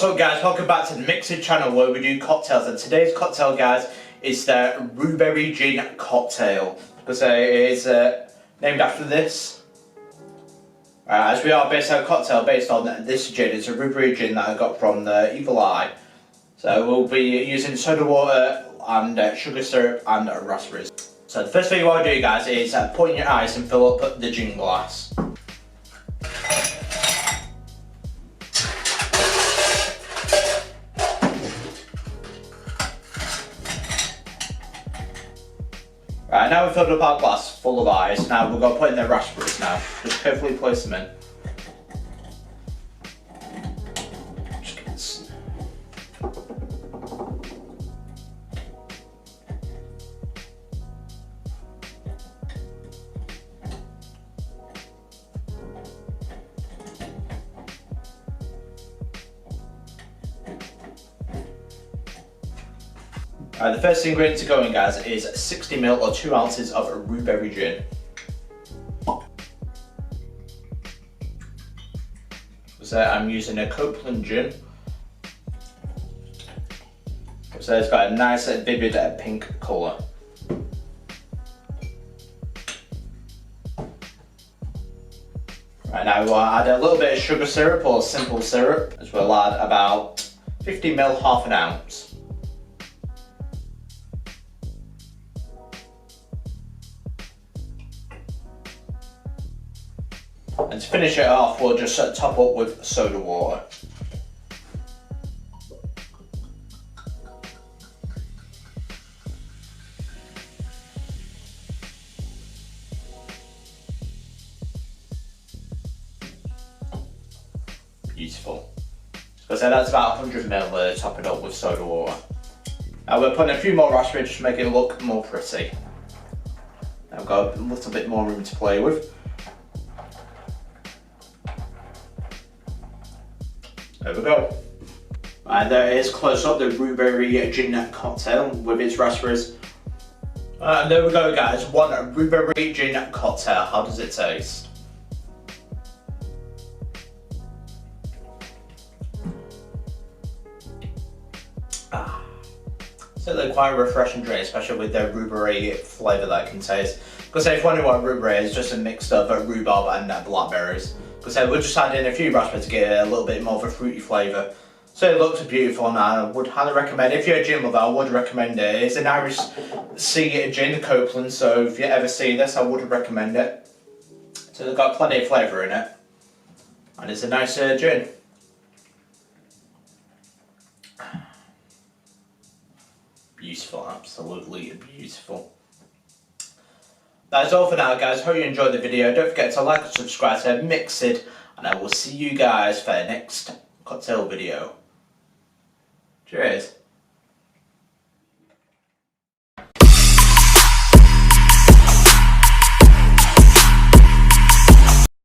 What's up guys, welcome back to the MixedSid channel where we do cocktails, and today's cocktail guys is the Rhuberry Gin Cocktail because it is named after this. As we are based on a cocktail based on this gin. It's a Rhuberry gin that I got from the Evil Eye. So we'll be using soda water and sugar syrup and raspberries. So the first thing you want to do guys is put in your ice and fill up the gin glass. Right, now we've filled up our glass full of ice. Now we're going to put in the raspberries now. Just carefully place them in. The first ingredient to go in guys is 60ml or 2 ounces of Rhuberry gin. So I'm using a Copeland gin. So it's got a nice vivid pink colour. Right, now we'll add a little bit of sugar syrup or simple syrup, as we'll add about 50ml, half an ounce. And to finish it off, we'll just top up with soda water. Beautiful. So that's about 100ml top it up with soda water. Now we're putting a few more raspberries just to make it look more pretty. Now we've got a little bit more room to play with. There we go. And there is close up the Rhuberry Gin Cocktail with its raspberries. And there we go guys, one Rhuberry Gin Cocktail. How does it taste? Certainly quite a refreshing drink, especially with the rhubarb flavour that it contains. Because if you wonder what rhubarb is, just a mix of rhubarb and blackberries. Because we're just adding a few raspberries to get a little bit more of a fruity flavour. So it looks beautiful, and I would highly recommend, if you're a gin lover, I would recommend it. It's an Irish sea gin, Copeland, so if you ever see this, I would recommend it. So it's got plenty of flavour in it. And it's a nice gin. Beautiful, absolutely beautiful. That's all for now guys, hope you enjoyed the video. Don't forget to like and subscribe to MixedSid, and I will see you guys for the next cocktail video. Cheers.